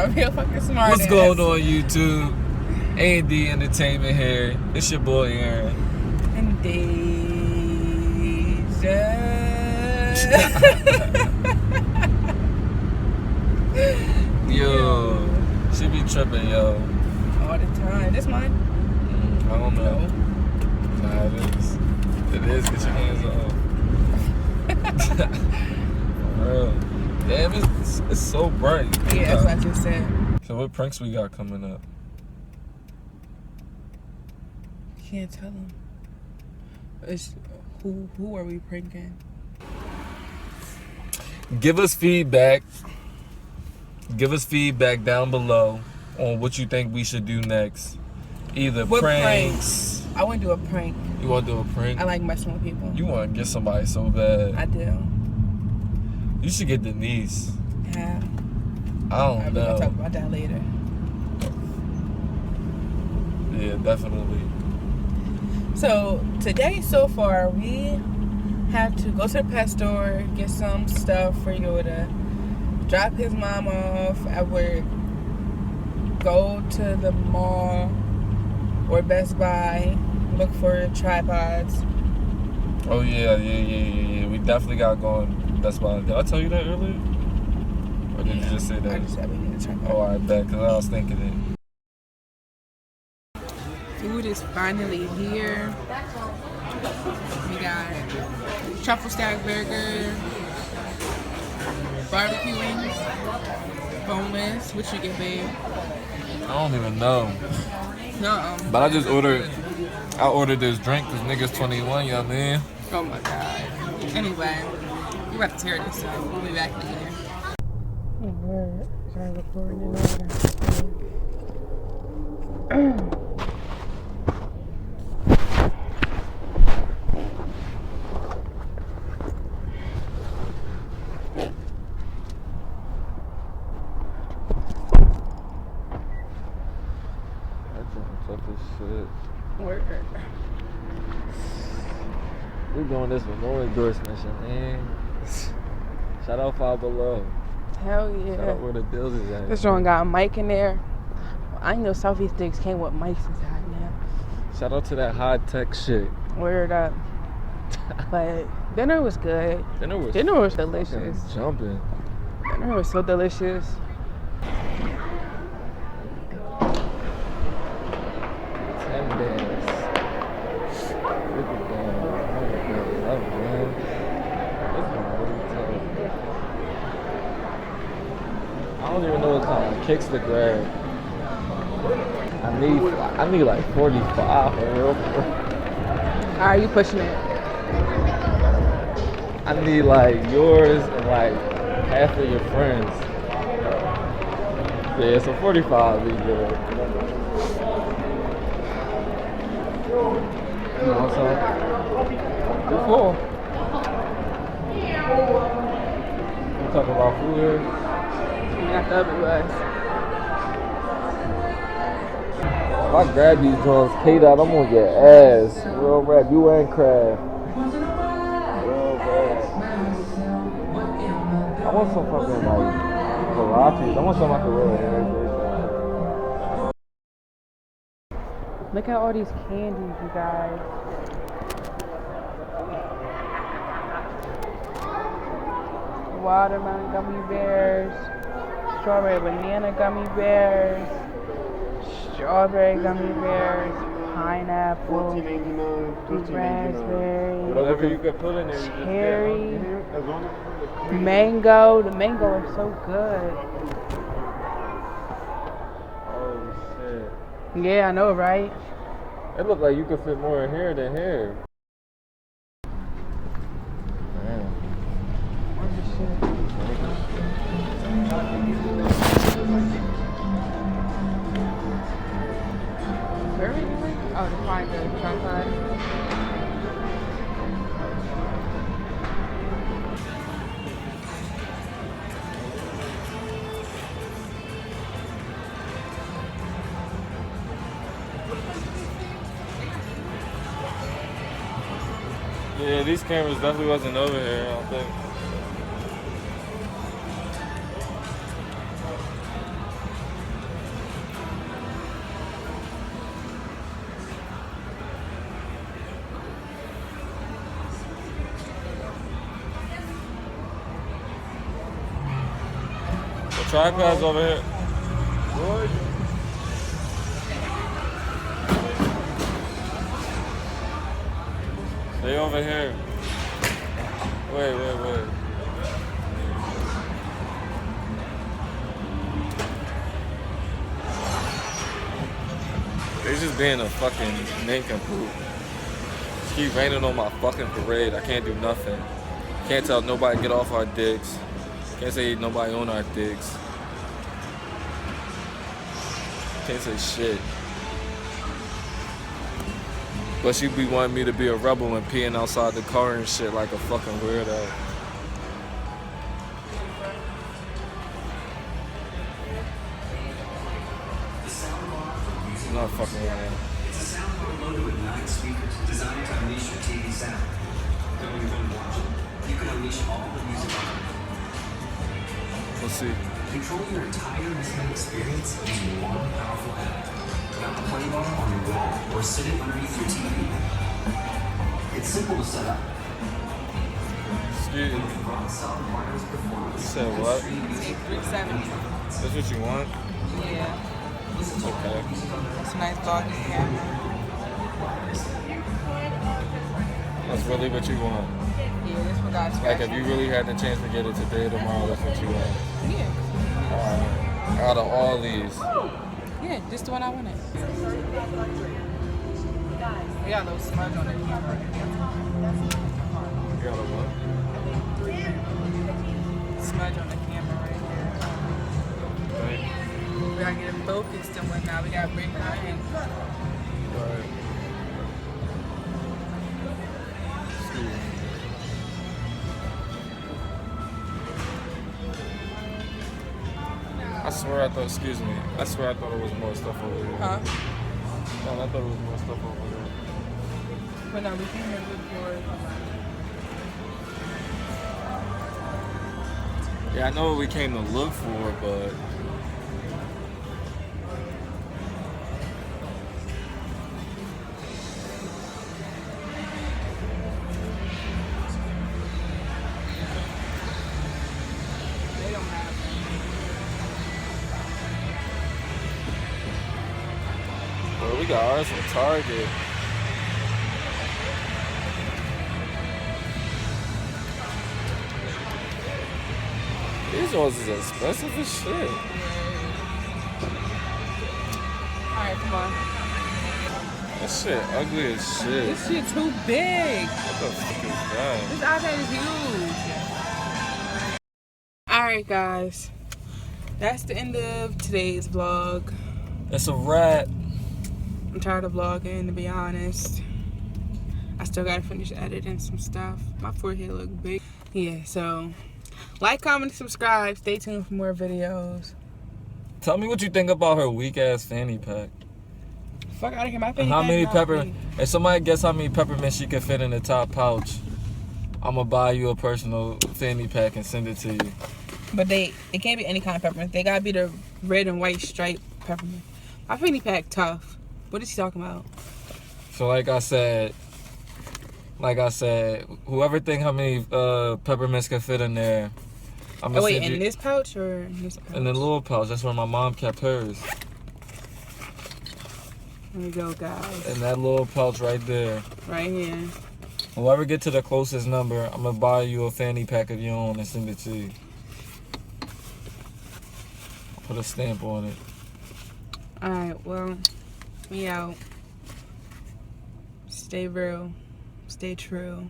got real fucking smart. What's going on, YouTube? A&D Entertainment here. It's your boy Aaron. And Deja. Yo, she be tripping, yo. All the time. This mine? I don't know. Nah, it is. It is. Get your hands off. Bro. Damn, it's so bright. Yeah, that's what I just said. So what pranks we got coming up? Can't tell them. It's, who are we pranking? Give us feedback. Give us feedback down below on what you think we should do next. Either What pranks. I want to do a prank. You want to do a prank? I like messing with people. You want to get somebody so bad. I do. You should get Denise. Yeah. I don't know. We'll talk about that later. Yeah, definitely. So today, so far, we have to go to the pet store, get some stuff for Yoda, drop his mom off at work, go to the mall or Best Buy, look for tripods. Oh yeah. We definitely got going. That's why. Did I tell you that earlier? Or did you just say that? I just said we need a tripod. Oh, I bet, because I was thinking it. Food is finally here. We got truffle stack burger, barbecue wings, boneless. What you get, babe? I don't even know. No. But I ordered this drink because niggas 21, you know what I mean? Oh my god. Anyway, we about to tear this up. We'll be back later. We're trying to record in order. Word. We're doing this with no endorsements, man. Shout out Five Below. Hell yeah. Shout out where the deals is at. This one got a mic in there. I know Southeast Sticks came with mics inside now. Shout out to that high tech shit. Word up. But dinner was good. Dinner was delicious. Jumping. Dinner was so delicious. I don't even know what kind of kicks to grab. I need like 45 for real. Are you pushing it? I need like yours and like half of your friends. Yeah, so 45 would be good. You want some? You're full. You talking about food here? Not the other was. If I grab these joints, K-Dot, I'm gonna get ass. Real rap, you and Crab. Real bad. I want some fucking like Pilates. I want some I can wear every day. Look at all these candies, you guys. Watermelon gummy bears, strawberry banana gummy bears, strawberry gummy bears, pineapple, raspberry, Whatever you can put in there, cherry, mango. The mango is so good. Oh shit. Yeah, I know, right? It looked like you could fit more in here than here. Damn. Where are we going? Oh, to find the tripod. Yeah, these cameras definitely wasn't over here, I don't think. Tripods over here. What? They over here. Wait. They just being a fucking nincompoop. Just keep raining on my fucking parade. I can't do nothing. Can't tell nobody get off our dicks. Can't say nobody on our dicks. Can't say shit. But she be wanting me to be a rebel and peeing outside the car and shit like a fucking weirdo. I'm not fucking around. It's a soundbar loaded with 9 speakers designed to unleash your TV sound. Don't even watch it. You can unleash all the music on it. Let's see. Control your entire listening experience using one powerful app. Mount the play bar on your wall or sit it underneath your TV. It's simple to set up. Excuse me. Solid wireless performance. You said what? 370. That's what you want? Yeah. Okay. It's a nice vlogging camera. That's really what you want. Yeah, this one got Like if you really had the chance to get it today or tomorrow, that's what you want. Yeah. Alright. Out of all these. Yeah, just the one I wanted. We got a little smudge on the camera. You got a what? Smudge on the camera right here. Right. We gotta get it focused and whatnot. We gotta bring it in. Right. Excuse me. I swear I thought, excuse me, I swear I thought there was more stuff over here. Huh? No, I thought there was more stuff over there. But no, we came here to look for it. Yeah, I know what we came to look for, but They don't have them. well, we got ours from Target. These ones is expensive as shit. Alright, come on. That shit ugly as shit. This shit too big. What the fuck is that? This iPad is huge. Alright, guys. That's the end of today's vlog. It's a wrap. I'm tired of vlogging, to be honest. I still gotta finish editing some stuff. My forehead look big. Yeah, so like, comment, subscribe. Stay tuned for more videos. Tell me what you think about her weak ass fanny pack. Fuck out of here, my fanny And how pack many not pepper? big. If somebody guess how many peppermints she can fit in the top pouch, I'ma buy you a personal fanny pack and send it to you. But it can't be any kind of peppermint. They gotta be the red and white striped peppermint. My fanny pack tough. What is he talking about? So like I said, whoever think how many peppermints can fit in there, I'm gonna Oh wait, send in you this pouch or in this pouch? in the little pouch. That's where my mom kept hers. Here we go, guys. In that little pouch right there. Right here. Whoever get to the closest number, I'm gonna buy you a fanny pack of your own and send it to you. Put a stamp on it. Alright, well, we out. Stay real. Stay true.